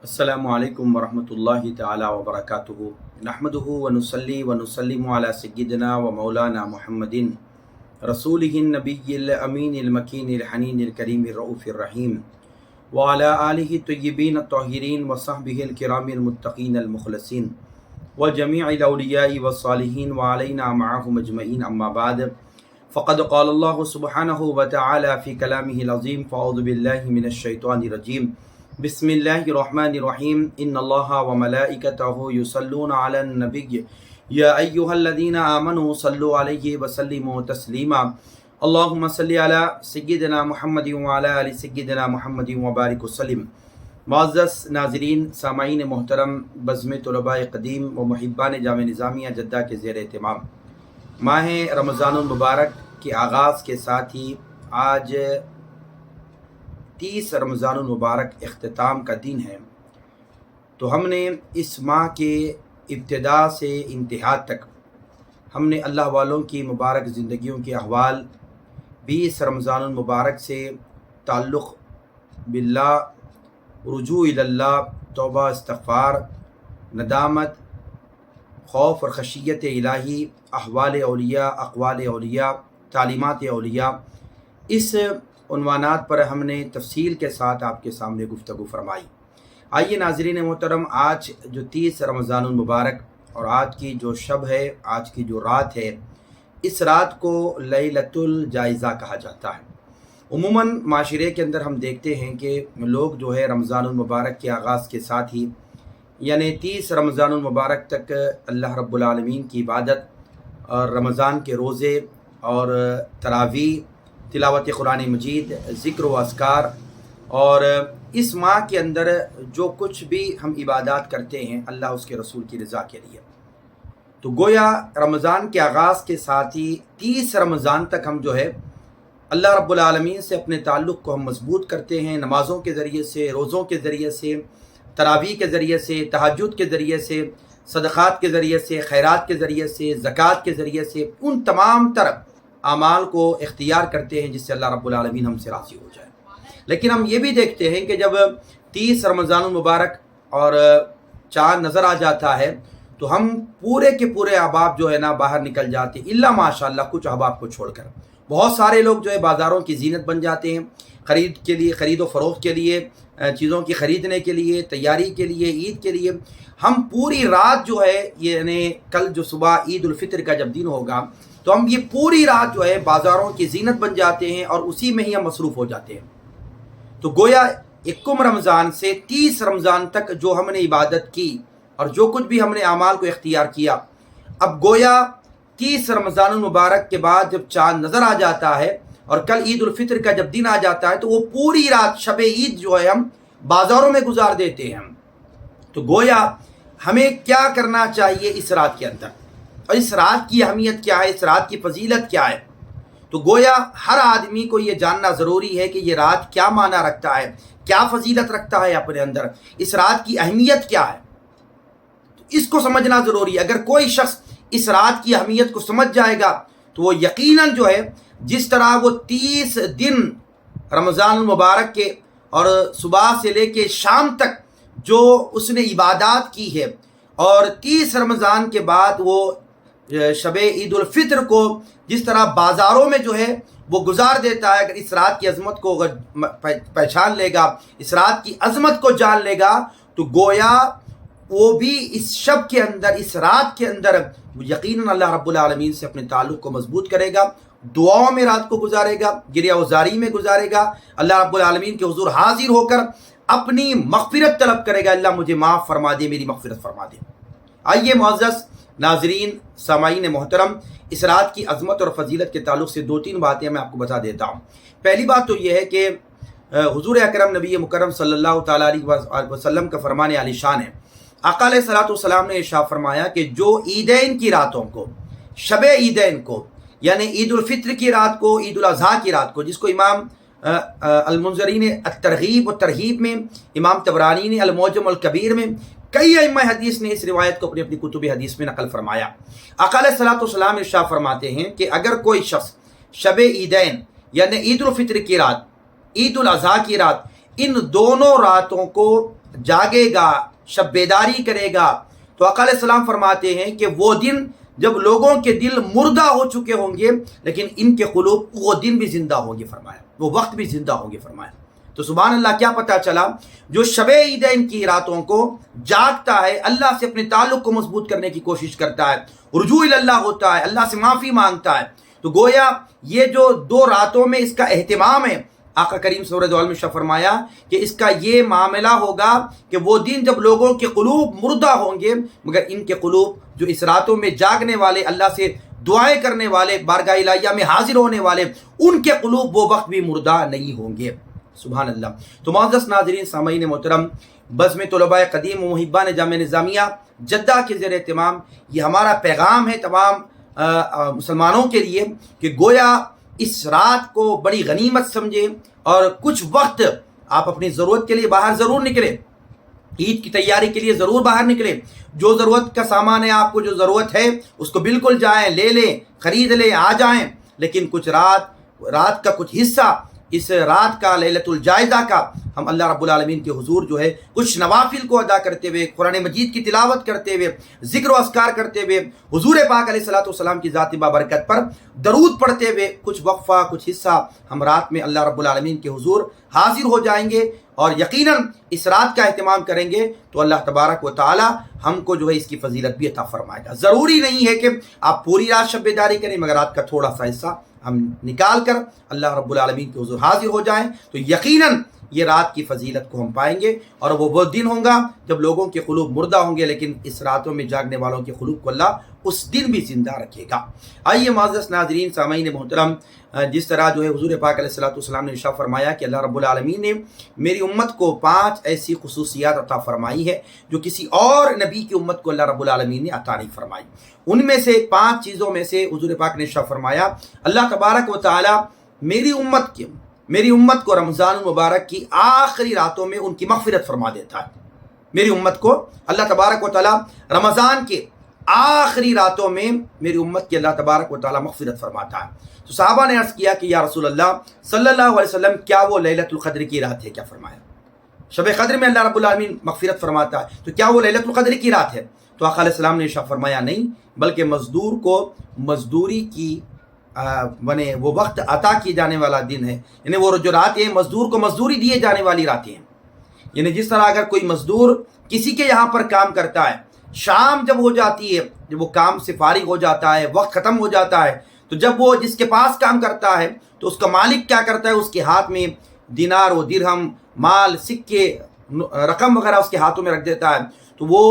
السلام علیکم ورحمۃ اللہ تعالی وبرکاتہ نحمدہ ونصلی ونسلم علی سیدنا و مولانا محمد رسولہ النبی الامین المکین الحنین الکریم الرؤوف الرحیم وعلی آلہ الطیبین الطاہرین وصحبہ الکرام المتقین المخلصین وجمیع الاولیاء والصالحین وعلینا معهم اجمعین اما بعد فقد قال اللہ سبحانہ وتعالی فی کلامہ العظیم فاعوذ باللہ من الشیطان الرجیم بسم اللہ الرحمن الرحیم ان اللہ وملائکتہ یصلون علی النبی یا ایہا الذین آمنوا صلوا علیہ وسلموا تسلیما اللہم صلی علی سیدنا محمد وعلی آل سیدنا محمد وبارک وسلم۔ معزز ناظرین، سامعین محترم، بزم طلباء قدیم و محبان جامع نظامیہ جدہ کے زیر اہتمام ماہ رمضان المبارک کے آغاز کے ساتھ ہی آج 30 رمضان المبارک اختتام کا دن ہے، تو ہم نے اس ماہ کے ابتدا سے انتہا تک ہم نے اللہ والوں کی مبارک زندگیوں کے احوال، 20 رمضان المبارک سے تعلق باللہ، رجوع اللہ، توبہ، استغفار، ندامت، خوف اور خشیت الہی، احوال اولیاء، اقوال اولیاء، تعلیمات اولیاء، اس عنوانات پر ہم نے تفصیل کے ساتھ آپ کے سامنے گفتگو فرمائی۔ آئیے ناظرین محترم، آج جو 30 رمضان المبارک اور آج کی جو شب ہے، آج کی جو رات ہے، اس رات کو لیلۃ الجائزہ کہا جاتا ہے۔ عموماً معاشرے کے اندر ہم دیکھتے ہیں کہ لوگ جو ہے رمضان المبارک کے آغاز کے ساتھ ہی یعنی 30 رمضان المبارک تک اللہ رب العالمین کی عبادت اور رمضان کے روزے اور تراویح، تلاوت قرآن مجید، ذکر و اذکار، اور اس ماہ کے اندر جو کچھ بھی ہم عبادات کرتے ہیں اللہ اس کے رسول کی رضا کے لیے، تو گویا رمضان کے آغاز کے ساتھ ہی 30 رمضان تک ہم جو ہے اللہ رب العالمین سے اپنے تعلق کو ہم مضبوط کرتے ہیں، نمازوں کے ذریعے سے، روزوں کے ذریعے سے، تراویح کے ذریعے سے، تہجد کے ذریعے سے، صدقات کے ذریعے سے، خیرات کے ذریعے سے، زکوٰۃ کے ذریعے سے، ان تمام تر اعمال کو اختیار کرتے ہیں جس سے اللہ رب العالمین ہم سے راضی ہو جائے۔ لیکن ہم یہ بھی دیکھتے ہیں کہ جب 30 رمضان المبارک اور چاند نظر آ جاتا ہے تو ہم پورے کے پورے احباب جو ہے نا باہر نکل جاتے ہیں، الا ماشاء اللہ کچھ احباب کو چھوڑ کر۔ بہت سارے لوگ جو ہے بازاروں کی زینت بن جاتے ہیں، خرید کے لیے، خرید و فروخت کے لیے، چیزوں کی خریدنے کے لیے، تیاری کے لیے، عید کے لیے۔ ہم پوری رات جو ہے یعنی کل جو صبح عید الفطر کا جب دن ہوگا تو ہم یہ پوری رات جو ہے بازاروں کی زینت بن جاتے ہیں اور اسی میں ہی ہم مصروف ہو جاتے ہیں۔ تو گویا 1 رمضان سے 30 رمضان تک جو ہم نے عبادت کی اور جو کچھ بھی ہم نے اعمال کو اختیار کیا، اب گویا 30 رمضان المبارک کے بعد جب چاند نظر آ جاتا ہے اور کل عید الفطر کا جب دن آ جاتا ہے تو وہ پوری رات شب عید جو ہے ہم بازاروں میں گزار دیتے ہیں۔ تو گویا ہمیں کیا کرنا چاہیے اس رات کے اندر، اور اس رات کی اہمیت کیا ہے، اس رات کی فضیلت کیا ہے؟ تو گویا ہر آدمی کو یہ جاننا ضروری ہے کہ یہ رات کیا معنی رکھتا ہے، کیا فضیلت رکھتا ہے اپنے اندر، اس رات کی اہمیت کیا ہے، تو اس کو سمجھنا ضروری ہے۔ اگر کوئی شخص اس رات کی اہمیت کو سمجھ جائے گا تو وہ یقیناً جو ہے جس طرح وہ 30 دن رمضان المبارک کے اور صبح سے لے کے شام تک جو اس نے عبادات کی ہے، اور 30 رمضان کے بعد وہ شب عید الفطر کو جس طرح بازاروں میں جو ہے وہ گزار دیتا ہے، اگر اس رات کی عظمت کو پہچان لے گا، اس رات کی عظمت کو جان لے گا، تو گویا وہ بھی اس شب کے اندر، اس رات کے اندر یقیناً اللہ رب العالمین سے اپنے تعلق کو مضبوط کرے گا، دعاؤں میں رات کو گزارے گا، گریہ وزاری میں گزارے گا، اللہ رب العالمین کے حضور حاضر ہو کر اپنی مغفرت طلب کرے گا، اللہ مجھے معاف فرما دے، میری مغفرت فرما دے۔ آئیے معزز ناظرین، سامعین محترم، اس رات کی عظمت اور فضیلت کے تعلق سے 2-3 باتیں میں آپ کو بتا دیتا ہوں۔ پہلی بات تو یہ ہے کہ حضور اکرم نبی مکرم صلی اللہ تعالیٰ علیہ وسلم کا فرمان عالی شان ہے۔ آقا علیہ الصلوۃ والسلام نے ارشاد فرمایا کہ جو عیدین کی راتوں کو، شب عیدین کو، یعنی عید الفطر کی رات کو، عید الاضحیٰ کی رات کو، جس کو امام المنذری نے الترغیب و ترہیب میں، امام طبرانی نے المعجم الکبیر میں، کئی ائمہ حدیث نے اس روایت کو اپنی کتب حدیث میں نقل فرمایا۔ آقا علیہ الصلوۃ والسلام ارشاد فرماتے ہیں کہ اگر کوئی شخص شب عیدین یعنی عید الفطر کی رات، عید الاضحیٰ کی رات ان دونوں راتوں کو جاگے گا، شب بیداری کرے گا، تو آقا علیہ السلام فرماتے ہیں کہ وہ دن جب لوگوں کے دل مردہ ہو چکے ہوں گے لیکن ان کے قلوب وہ دن بھی زندہ ہوں گے فرمایا، وہ وقت بھی زندہ ہوں گے فرمایا۔ تو سبحان اللہ، کیا پتہ چلا، جو شب عیدین کی راتوں کو جاگتا ہے، اللہ سے اپنے تعلق کو مضبوط کرنے کی کوشش کرتا ہے، رجوع اللہ ہوتا ہے، اللہ سے معافی مانگتا ہے، تو گویا یہ جو 2 راتوں میں اس کا اہتمام ہے، آقا کریم صلی اللہ علیہ وسلم نے فرمایا کہ اس کا یہ معاملہ ہوگا کہ وہ دن جب لوگوں کے قلوب مردہ ہوں گے مگر ان کے قلوب جو اس راتوں میں جاگنے والے، اللہ سے دعائیں کرنے والے، بارگاہ الہیہ میں حاضر ہونے والے، ان کے قلوب وہ وقت بھی مردہ نہیں ہوں گے۔ سبحان اللہ۔ تو معزز ناظرین، سامعین محترم، بزم طلباء قدیم و محبان جامعہ نظامیہ جدہ کے زیر اہتمام یہ ہمارا پیغام ہے تمام مسلمانوں کے لیے کہ گویا اس رات کو بڑی غنیمت سمجھیں اور کچھ وقت آپ اپنی ضرورت کے لیے باہر ضرور نکلیں، عید کی تیاری کے لیے ضرور باہر نکلیں، جو ضرورت کا سامان ہے، آپ کو جو ضرورت ہے اس کو بالکل جائیں، لے لیں، خرید لیں، آ جائیں، لیکن کچھ رات کا کچھ حصہ اس رات کا، لیلۃ الجائزہ کا، ہم اللہ رب العالمین کے حضور جو ہے کچھ نوافل کو ادا کرتے ہوئے، قرآن مجید کی تلاوت کرتے ہوئے، ذکر و اذکار کرتے ہوئے، حضور پاک علیہ الصلوۃ والسلام کی ذات بابرکت پر درود پڑھتے ہوئے کچھ وقفہ، کچھ حصہ ہم رات میں اللہ رب العالمین کے حضور حاضر ہو جائیں گے اور یقیناً اس رات کا اہتمام کریں گے تو اللہ تبارک و تعالی ہم کو جو ہے اس کی فضیلت بھی عطا فرمائے گا۔ ضروری نہیں ہے کہ آپ پوری رات شب بیداری کریں، مگر رات کا تھوڑا سا حصہ ہم نکال کر اللہ رب العالمین کے حضور حاضر ہو جائیں تو یقیناً یہ رات کی فضیلت کو ہم پائیں گے، اور وہ دن ہوں گا جب لوگوں کے قلوب مردہ ہوں گے لیکن اس راتوں میں جاگنے والوں کے قلوب کو اللہ اس دن بھی زندہ رکھے گا۔ آئیے معزز ناظرین، سامعین محترم، جس طرح جو ہے حضور پاک علیہ الصلوۃ والسلام نے ارشاد فرمایا کہ اللہ رب العالمین نے میری امت کو 5 ایسی خصوصیات عطا فرمائی ہے جو کسی اور نبی کی امت کو اللہ رب العالمین نے عطا نہیں فرمائی۔ ان میں سے 5 چیزوں میں سے حضور پاک نے ارشاد فرمایا اللہ تبارک و تعالی میری امت کو رمضان المبارک کی آخری راتوں میں ان کی مغفرت فرما دیتا ہے۔ میری امت کو اللہ تبارک و تعالی رمضان کے آخری راتوں میں میری امت کی اللہ تبارک و تعالی مغفرت فرماتا ہے۔ تو صحابہ نے عرض کیا کہ یا رسول اللہ صلی اللہ علیہ وسلم، کیا وہ لیلۃ القدر کی رات ہے؟ کیا فرمایا شب قدر میں اللہ رب العالمین مغفرت فرماتا ہے، تو کیا وہ لیلۃ القدر کی رات ہے؟ تو آقا علیہ السلام نے ارشاد فرمایا نہیں، بلکہ مزدور کو مزدوری کی وہ وقت عطا کیے جانے والا دن ہے، یعنی وہ جو راتیں ہیں مزدور کو مزدوری دیے جانے والی راتیں ہیں۔ یعنی جس طرح اگر کوئی مزدور کسی کے یہاں پر کام کرتا ہے، شام جب ہو جاتی ہے، جب وہ کام سے فارغ ہو جاتا ہے، وقت ختم ہو جاتا ہے، تو جب وہ جس کے پاس کام کرتا ہے تو اس کا مالک کیا کرتا ہے، اس کے ہاتھ میں دینار و درہم، مال، سکے، رقم وغیرہ اس کے ہاتھوں میں رکھ دیتا ہے، تو وہ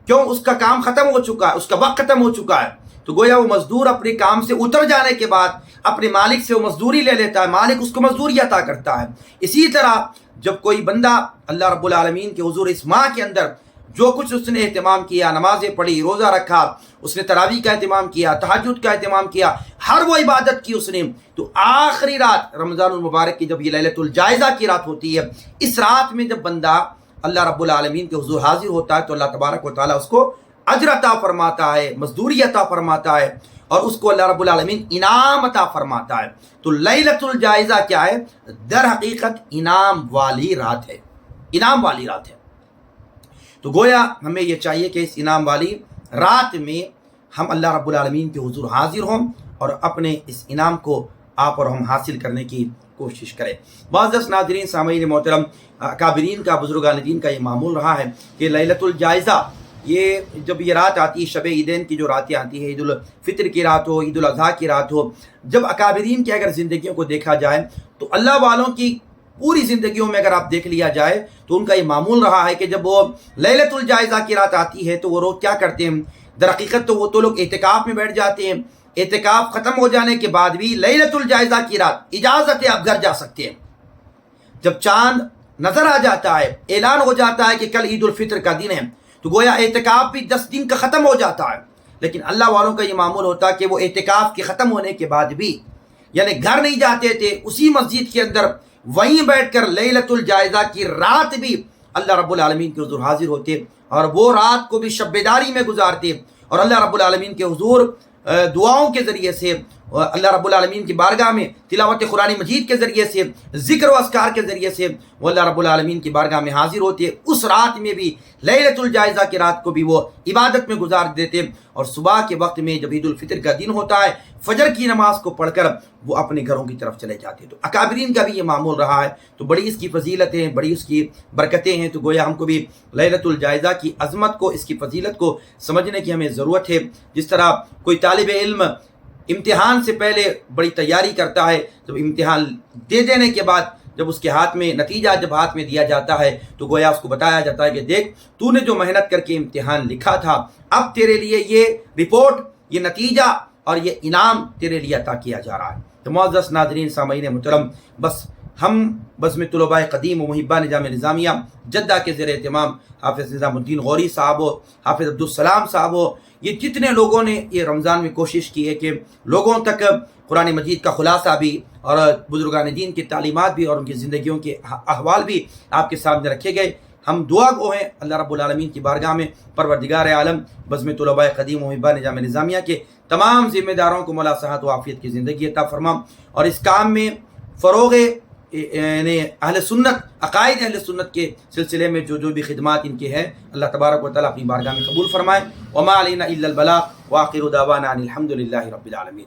کیوں؟ اس کا کام ختم ہو چکا ہے، اس کا وقت ختم ہو چکا ہے، تو گویا وہ مزدور اپنے کام سے اتر جانے کے بعد اپنے مالک سے وہ مزدوری لے لیتا ہے، مالک اس کو مزدوری عطا کرتا ہے۔ اسی طرح جب کوئی بندہ اللہ رب العالمین کے حضور اس ماہ کے اندر جو کچھ اس نے اہتمام کیا، نمازیں پڑھی، روزہ رکھا، اس نے تراویح کا اہتمام کیا، تہجد کا اہتمام کیا، ہر وہ عبادت کی اس نے، تو آخری رات رمضان المبارک کی جب یہ لیلۃ الجائزہ کی رات ہوتی ہے، اس رات میں جب بندہ اللہ رب العالمین کے حضور حاضر ہوتا ہے تو اللہ تبارک و تعالیٰ اس کو اجر عطا فرماتا ہے، مزدوری عطا فرماتا ہے، اور اس کو اللہ رب العالمین انعام عطا فرماتا ہے۔ تو لیلۃ الجائزہ کیا ہے؟ در حقیقت انعام والی رات ہے، انعام والی رات ہے۔ تو گویا ہمیں یہ چاہیے کہ اس انعام والی رات میں ہم اللہ رب العالمین کے حضور حاضر ہوں اور اپنے اس انعام کو آپ اور ہم حاصل کرنے کی کوشش کریں۔ معزز ناظرین، سامعین محترم، اکابرین کا، بزرگان دین کا یہ معمول رہا ہے کہ لیلۃ الجائزہ یہ جب یہ رات آتی ہے، شب عیدین کی جو راتیں آتی ہیں، عید الفطر کی رات ہو، عید الاضحیٰ کی رات ہو، جب اکابرین کی اگر زندگیوں کو دیکھا جائے تو اللہ والوں کی پوری زندگیوں میں اگر آپ دیکھ لیا جائے تو ان کا یہ معمول رہا ہے کہ جب وہ لیلۃ الجائزہ کی رات آتی ہے تو وہ لوگ کیا کرتے ہیں؟ در حقیقت تو وہ لوگ اعتکاف میں بیٹھ جاتے ہیں، اعتکاف ختم ہو جانے کے بعد بھی لیلۃ الجائزہ کی رات اجازت ہے، آپ گھر جا سکتے ہیں۔ جب چاند نظر آ جاتا ہے، اعلان ہو جاتا ہے کہ کل عید الفطر کا دن ہے، تو گویا اعتکاف بھی 10 دن کا ختم ہو جاتا ہے، لیکن اللہ والوں کا یہ معمول ہوتا ہے کہ وہ اعتکاف کے ختم ہونے کے بعد بھی یعنی گھر نہیں جاتے تھے، اسی مسجد کے اندر وہیں بیٹھ کر لیلۃ الجائزہ کی رات بھی اللہ رب العالمین کے حضور حاضر ہوتے اور وہ رات کو بھی شب بیداری میں گزارتے اور اللہ رب العالمین کے حضور دعاؤں کے ذریعے سے اللہ رب العالمین کی بارگاہ میں تلاوت قرآن مجید کے ذریعے سے، ذکر و اذکار کے ذریعے سے وہ اللہ رب العالمین کی بارگاہ میں حاضر ہوتے، اس رات میں بھی لیلۃ الجائزہ کی رات کو بھی وہ عبادت میں گزار دیتے، اور صبح کے وقت میں جب عید الفطر کا دن ہوتا ہے فجر کی نماز کو پڑھ کر وہ اپنے گھروں کی طرف چلے جاتے۔ تو اکابرین کا بھی یہ معمول رہا ہے، تو بڑی اس کی فضیلتیں، بڑی اس کی برکتیں ہیں۔ تو گویا ہم کو بھی لیلۃ الجائزہ کی عظمت کو، اس کی فضیلت کو سمجھنے کی ہمیں ضرورت ہے۔ جس طرح کوئی طالب علم امتحان سے پہلے بڑی تیاری کرتا ہے، جب امتحان دے دینے کے بعد جب اس کے ہاتھ میں نتیجہ جب ہاتھ میں دیا جاتا ہے تو گویا اس کو بتایا جاتا ہے کہ دیکھ تو نے جو محنت کر کے امتحان لکھا تھا، اب تیرے لیے یہ رپورٹ، یہ نتیجہ اور یہ انعام تیرے لیے عطا کیا جا رہا ہے۔ تو معزز ناظرین سامعین محترم، بس ہم بزم طلباء قدیم و محبان جامعہ نظامیہ جدہ کے زیر اہتمام حافظ نظام الدین غوری صاحب ہو، حافظ عبدالسلام صاحب ہو، یہ جتنے لوگوں نے یہ رمضان میں کوشش کی ہے کہ لوگوں تک قرآن مجید کا خلاصہ بھی اور بزرگان دین کی تعلیمات بھی اور ان کی زندگیوں کے احوال بھی آپ کے سامنے رکھے گئے، ہم دعا گو ہیں اللہ رب العالمین کی بارگاہ میں پروردگار عالم بزم طلباء قدیم و محبان جامعہ نظامیہ کے تمام ذمہ داروں کو مولا صحت و عافیت کی زندگی عطا فرما، اور اس کام میں فروغ یعنی اہل سنت، عقائد اہل سنت کے سلسلے میں جو بھی خدمات ان کے ہیں اللہ تبارک و تعالیٰ اپنی بارگاہ میں قبول فرمائے۔ وما علینا الا البلاغ، وآخر دعوانا ان الحمد للہ رب العالمین۔